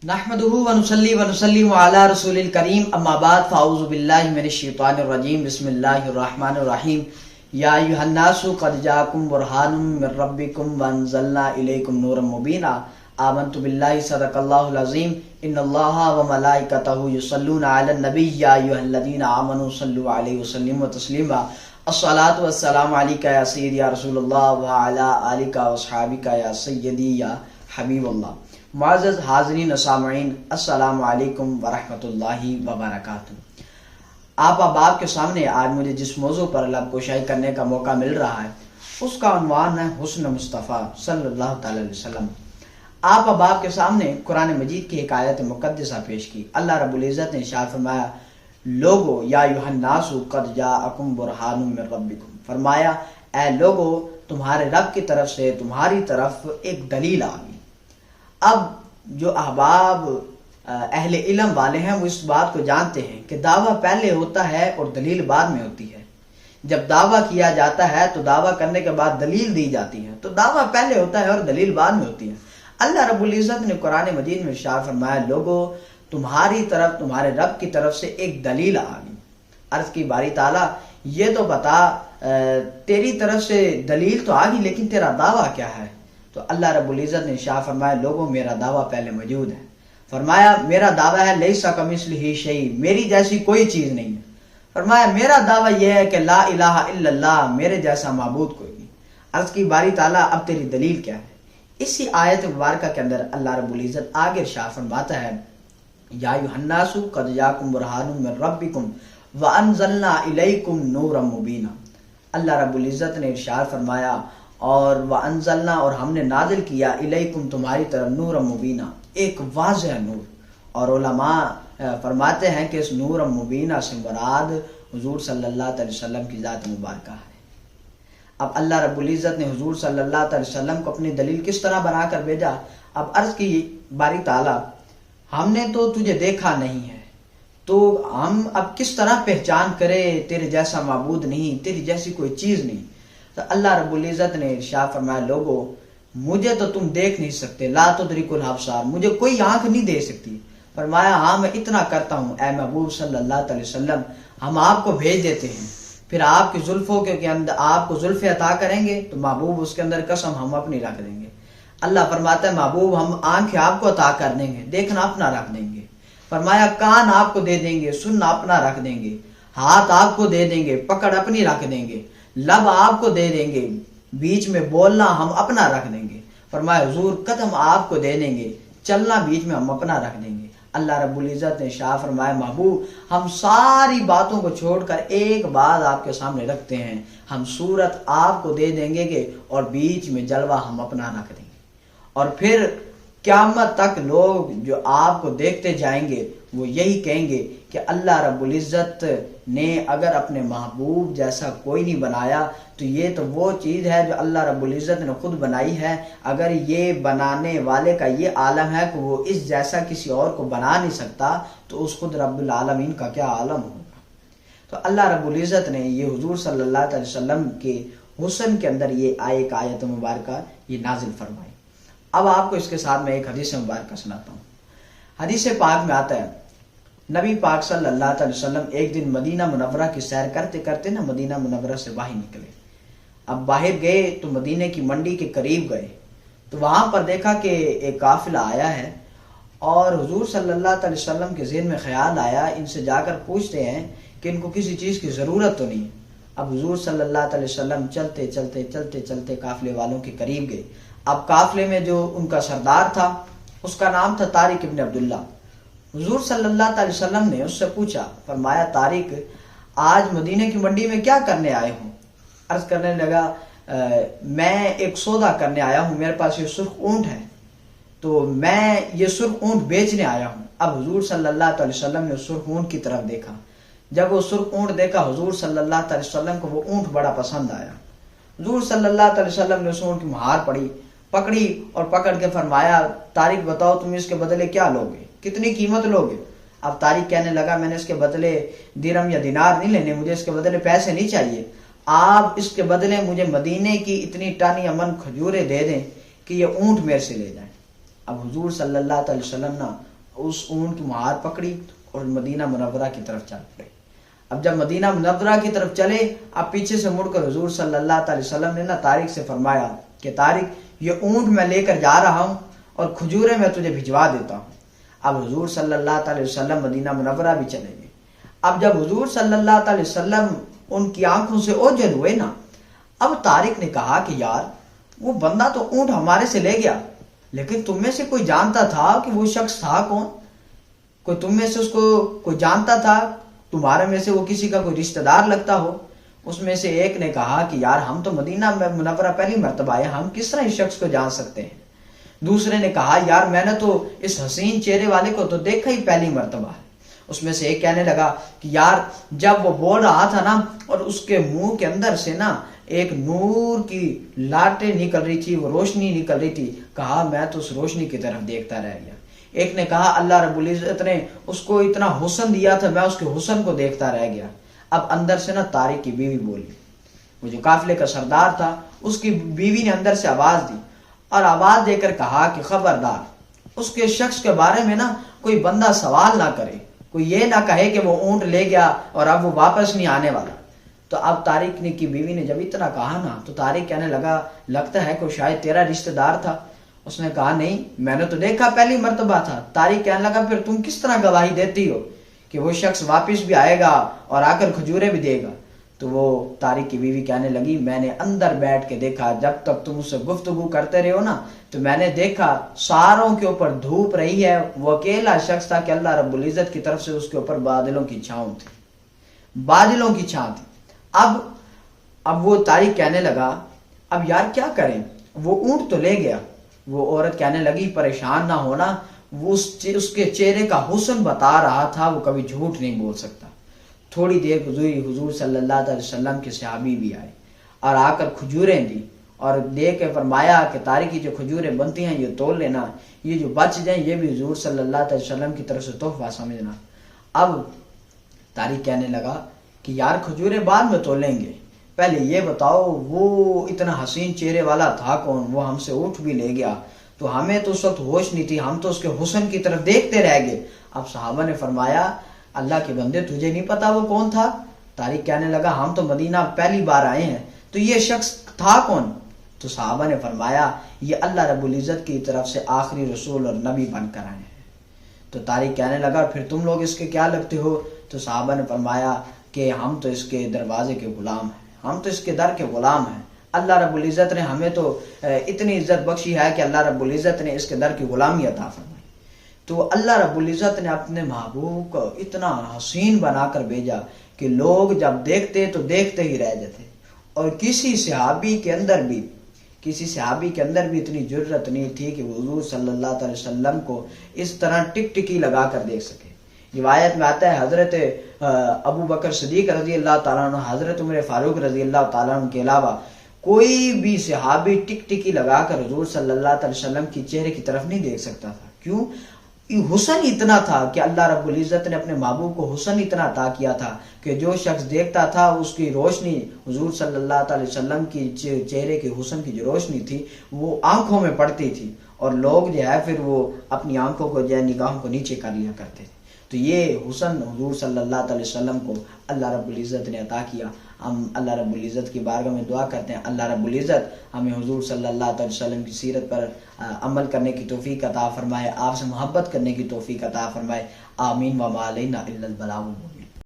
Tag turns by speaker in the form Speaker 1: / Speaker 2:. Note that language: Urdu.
Speaker 1: نحمده ونصلي ونسلم على رسول الكريم اما بعد فاعوذ بالله من الشیطان الرجیم بسم اللہ الرحمن الرحیم یا ایھا الناس قد جاءکم برہان من ربکم وانزلنا الیکم نورا مبینا آمنت باللہ صدق اللہ العظیم ان اللہ وملائکتہ یصلون علی النبی یا ایھا الذین آمنوا صلوا علیہ وسلموا تسلیما الصلاۃ والسلام علیک یا سیدی یا رسول اللہ وعلی آلک واصحابک یا سیدی یا حبیب اللہ۔ معزز حاضرین و سامعین، السلام علیکم ورحمۃ اللہ وبرکاتہ۔ آپ احباب کے سامنے آج مجھے جس موضوع پر لب گشائی کرنے کا موقع مل رہا ہے اس کا عنوان ہے حسن مصطفیٰ صلی اللہ تعالی علیہ وسلم۔ آپ احباب کے سامنے قرآن مجید کی ایک آیت مقدسہ پیش کی۔ اللہ رب العزت نے ارشاد فرمایا، لوگو یا ایھا الناس قد جاءکم برہان من ربکم، فرمایا اے لوگو تمہارے رب کی طرف سے تمہاری طرف ایک دلیل آ گئی۔ اب جو احباب اہل علم والے ہیں وہ اس بات کو جانتے ہیں کہ دعویٰ پہلے ہوتا ہے اور دلیل بعد میں ہوتی ہے۔ جب دعویٰ کیا جاتا ہے تو دعویٰ کرنے کے بعد دلیل دی جاتی ہے، تو دعویٰ پہلے ہوتا ہے اور دلیل بعد میں ہوتی ہے۔ اللہ رب العزت نے قرآن مجید میں ارشاد فرمایا، لوگو تمہاری طرف تمہارے رب کی طرف سے ایک دلیل آ گئی۔ عرض کی باری تعالیٰ یہ تو بتا تیری طرف سے دلیل تو آ گئی لیکن تیرا دعویٰ کیا ہے؟ تو اللہ رب العزت نے ارشاد فرمایا، لوگوں میرا دعویٰ پہلے موجود ہے۔ فرمایا میرا دعویٰ ہے لیس کمثلہ شیء، میری جیسی کوئی چیز نہیں ہے۔ فرمایا میرا دعویٰ یہ ہے کہ لا الہ الا اللہ، میرے جیسا معبود کوئی نہیں۔ عرض کی باری تعالیٰ اب تیری دلیل کیا ہے؟ اسی آیت مبارکہ کے اندر اللہ رب العزت آگے ارشاد فرماتا ہے، یا ایھا الناس قد جاءکم برہان من ربکم وانزلنا الیکم نورا مبینا۔ اللہ رب العزت نے ارشاد فرمایا اور وانزلنا، اور ہم نے نازل کیا، الیکم تمہاری طرف، نور مبینہ، ایک واضح نور۔ اور علماء فرماتے ہیں کہ اس نور مبینہ سے مراد حضور صلی اللہ علیہ وسلم کی ذات مبارکہ ہے۔ اب اللہ رب العزت نے حضور صلی اللہ علیہ وسلم کو اپنی دلیل کس طرح بنا کر بھیجا؟ اب عرض کی باری تعالیٰ ہم نے تو تجھے دیکھا نہیں ہے، تو ہم اب کس طرح پہچان کرے تیرے جیسا معبود نہیں، تیری جیسی کوئی چیز نہیں۔ تو اللہ رب العزت نے ارشاد فرمایا، لوگو مجھے تو تم دیکھ نہیں سکتے، لا تدرک الابصار، مجھے کوئی آنکھ نہیں دے سکتی۔ فرمایا ہاں میں اتنا کرتا ہوں اے محبوب صلی اللہ علیہ وسلم، ہم آپ کو بھیج دیتے ہیں، پھر آپ کی زلفوں کے اندر آپ کو زلفیں عطا کریں گے تو محبوب اس کے اندر قسم ہم اپنی رکھ دیں گے۔ اللہ فرماتا ہے محبوب ہم آنکھیں آپ کو عطا کر دیں گے، دیکھنا اپنا رکھ دیں گے۔ فرمایا کان آپ کو دے دیں گے، سننا اپنا رکھ دیں گے۔ ہاتھ آپ کو دے دیں گے، پکڑ اپنی رکھ دیں گے۔ لب آپ کو دے دیں گے، بیچ میں بولنا ہم اپنا رکھ دیں گے۔ فرمایا حضور قدم آپ کو دے دیں گے، چلنا بیچ میں ہم اپنا رکھ دیں گے۔ اللہ رب العزت نے شاہ فرمایا محبوب ہم ساری باتوں کو چھوڑ کر ایک بات آپ کے سامنے رکھتے ہیں، ہم صورت آپ کو دے دیں گے اور بیچ میں جلوہ ہم اپنا رکھ دیں گے۔ اور پھر قیامت تک لوگ جو آپ کو دیکھتے جائیں گے وہ یہی کہیں گے کہ اللہ رب العزت نے اگر اپنے محبوب جیسا کوئی نہیں بنایا تو یہ تو وہ چیز ہے جو اللہ رب العزت نے خود بنائی ہے۔ اگر یہ بنانے والے کا یہ عالم ہے کہ وہ اس جیسا کسی اور کو بنا نہیں سکتا تو اس خود رب العالمین کا کیا عالم ہوگا۔ تو اللہ رب العزت نے یہ حضور صلی اللہ علیہ وسلم کے حسن کے اندر یہ ایک آیت مبارکہ یہ نازل فرمائی۔ اب آپ کو اس کے ساتھ میں ایک حدیث مبارکہ سناتا ہوں۔ حدیث پاک میں آتا ہے نبی پاک صلی اللہ علیہ وسلم ایک دن مدینہ منورہ کی سیر کرتے کرتے نا مدینہ منورہ سے باہر نکلے۔ اب باہر گئے تو مدینہ کی منڈی کے قریب گئے تو وہاں پر دیکھا کہ ایک قافلہ آیا ہے، اور حضور صلی اللہ علیہ وسلم کے ذہن میں خیال آیا ان سے جا کر پوچھتے ہیں کہ ان کو کسی چیز کی ضرورت تو نہیں ہے۔ اب حضور صلی اللہ علیہ وسلم چلتے چلتے چلتے چلتے قافلے والوں کے قریب گئے۔ اب قافلے میں جو ان کا سردار تھا اس کا نام تھا طارق ابن عبداللہ۔ حضور صلی اللہ علیہ وسلم نے اس سے پوچھا، فرمایا طارق آج مدینہ کی منڈی میں کیا کرنے آئے ہوں؟ عرض کرنے لگا میں ایک سودا کرنے آیا ہوں، میرے پاس یہ سرخ اونٹ ہے تو میں یہ سرخ اونٹ بیچنے آیا ہوں۔ اب حضور صلی اللہ علیہ وسلم نے اس سرخ اونٹ کی طرف دیکھا۔ جب وہ سرخ اونٹ دیکھا حضور صلی اللہ علیہ وسلم کو وہ اونٹ بڑا پسند آیا۔ حضور صلی اللہ علیہ وسلم نے اس اونٹ کی مہار پکڑی اور پکڑ کے فرمایا طارق بتاؤ تم اس کے بدلے کیا لوگے، کتنی قیمت لوگے؟ اب طارق کہنے لگا میں نے اس کے بدلے درہم یا دینار نہیں لینے، مجھے اس کے بدلے پیسے نہیں چاہیے، آپ اس کے بدلے مجھے مدینے کی اتنی ٹن یا من کھجوریں دے دیں کہ یہ اونٹ میرے سے لے جائیں۔ اب حضور صلی اللہ علیہ وسلم نا اس اونٹ کی مہار پکڑی اور مدینہ منورہ کی طرف چل پڑے۔ اب جب مدینہ منورہ کی طرف چلے، اب پیچھے سے مڑ کر حضور صلی اللہ علیہ وسلم نے طارق سے فرمایا کہ طارق یہ اونٹ میں لے کر جا رہا ہوں اور کھجوریں میں تجھے بھجوا دیتا ہوں۔ اب حضور صلی اللہ علیہ وسلم مدینہ منورہ بھی چلے گئے۔ اب جب حضور صلی اللہ علیہ وسلم ان کی آنکھوں سے اوجھل ہوئے نا، اب طارق نے کہا کہ یار وہ بندہ تو اونٹ ہمارے سے لے گیا، لیکن تم میں سے کوئی جانتا تھا کہ وہ شخص تھا کون؟ کوئی تم میں سے اس کو کوئی جانتا تھا؟ تمہارے میں سے وہ کسی کا کوئی رشتہ دار لگتا ہو؟ اس میں سے ایک نے کہا کہ یار ہم تو مدینہ منورہ پہلی مرتبہ آئے، ہم کس طرح اس شخص کو جان سکتے ہیں؟ دوسرے نے کہا یار میں نے تو اس حسین چہرے والے کو تو دیکھا ہی پہلی مرتبہ ہے۔ اس میں سے ایک کہنے لگا کہ یار جب وہ بول رہا تھا نا اور اس کے منہ کے اندر سے نا ایک نور کی لاٹیں نکل رہی تھی، وہ روشنی نکل رہی تھی، کہا میں تو اس روشنی کی طرف دیکھتا رہ گیا۔ ایک نے کہا اللہ رب العزت نے اس کو اتنا حسن دیا تھا، میں اس کے حسن کو دیکھتا رہ گیا۔ اب اندر سے نا طارق کی بیوی بولی، وہ جو قافلے کا سردار تھا، اس کی بیوی نے اندر سے آواز دی اور آواز دے کر کہا کہ خبردار اس کے شخص کے بارے میں نا کوئی بندہ سوال نہ کرے، کوئی یہ نہ کہے کہ وہ اونٹ لے گیا اور اب وہ واپس نہیں آنے والا۔ تو اب طارق نے کی بیوی نے جب اتنا کہا نا تو طارق کہنے لگا لگتا ہے کہ شاید تیرا رشتہ دار تھا۔ اس نے کہا نہیں، میں نے تو دیکھا پہلی مرتبہ تھا۔ طارق کہنے لگا پھر تم کس طرح گواہی دیتی ہو کہ وہ شخص واپس بھی آئے گا اور آ کر کھجورے بھی دے گا؟ تو وہ طارق کی بیوی کہنے لگی میں نے اندر بیٹھ کے دیکھا، جب تک تم اس سے گفتگو کرتے رہے ہو نا تو میں نے دیکھا ساروں کے اوپر دھوپ رہی ہے، وہ اکیلا شخص تھا کہ اللہ رب العزت کی طرف سے اس کے اوپر بادلوں کی چھاؤں تھی، بادلوں کی چھاؤں تھی۔ اب وہ طارق کہنے لگا اب یار کیا کریں، وہ اونٹ تو لے گیا۔ وہ عورت کہنے لگی پریشان نہ ہونا، وہ اس کے چہرے کا حسن بتا رہا تھا، وہ کبھی جھوٹ نہیں بول سکتا۔ تھوڑی دیر گزری، حضور صلی اللہ علیہ وسلم کے صحابی بھی آئے اور آ کر کھجوریں دی اور دے کے فرمایا کہ طارق کی جو کھجوریں بنتی ہیں یہ تول لینا، یہ جو بچ جائیں یہ بھی حضور صلی اللہ علیہ وسلم کی طرف سے تحفہ سمجھنا۔ اب طارق کہنے لگا کہ یار کھجوریں بعد میں تولیں گے، پہلے یہ بتاؤ وہ اتنا حسین چہرے والا تھا کون؟ وہ ہم سے اٹھ بھی لے گیا تو ہمیں تو اس وقت ہوش نہیں تھی، ہم تو اس کے حسن کی طرف دیکھتے رہ گئے۔ اب صحابہ نے فرمایا اللہ کے بندے تجھے نہیں پتا وہ کون تھا؟ طارق کہنے لگا ہم تو مدینہ پہلی بار آئے ہیں، تو یہ شخص تھا کون؟ تو صحابہ نے فرمایا یہ اللہ رب العزت کی طرف سے آخری رسول اور نبی بن کر آئے ہیں۔ تو طارق کہنے لگا پھر تم لوگ اس کے کیا لگتے ہو؟ تو صحابہ نے فرمایا کہ ہم تو اس کے دروازے کے غلام ہیں، ہم تو اس کے در کے غلام ہیں۔ اللہ رب العزت نے ہمیں تو اتنی عزت بخشی ہے کہ اللہ رب العزت نے اس کے در کی غلامی عطا فرمائی۔ تو اللہ رب العزت نے اپنے محبوب کو اتنا حسین بنا کر بھیجا کہ لوگ جب دیکھتے تو دیکھتے ہی رہ جاتے، اور کسی صحابی کے اندر بھی اتنی جرت نہیں تھی کہ وہ حضور صلی اللہ علیہ وسلم کو اس طرح ٹک ٹکی لگا کر دیکھ سکے۔ روایت میں آتا ہے حضرت ابو بکر صدیق رضی اللہ تعالیٰ عنہ، حضرت عمر فاروق رضی اللہ تعالیٰ عنہ کے علاوہ کوئی بھی صحابی ٹک ٹکی لگا کر حضور صلی اللہ علیہ وسلم کی چہرے کی طرف نہیں دیکھ سکتا تھا۔ کیوں؟ حسن اتنا تھا کہ اللہ رب العزت نے اپنے محبوب کو حسن اتنا عطا کیا تھا کہ جو شخص دیکھتا تھا اس کی روشنی حضور صلی اللہ علیہ وسلم کی چہرے کے حسن کی جو روشنی تھی وہ آنکھوں میں پڑتی تھی، اور لوگ جو ہے پھر وہ اپنی آنکھوں کو جو ہے نگاہوں کو نیچے کر لیا کرتے تھے۔ تو یہ حسن حضور صلی اللہ علیہ وسلم کو اللہ رب العزت نے عطا کیا۔ ہم اللہ رب العزت کی بارگاہ میں دعا کرتے ہیں اللہ رب العزت ہمیں حضور صلی اللہ علیہ وسلم کی سیرت پر عمل کرنے کی توفیق عطا فرمائے، آپ سے محبت کرنے کی توفیق عطا فرمائے۔ آمین وما علینا الا البلاغ المبین۔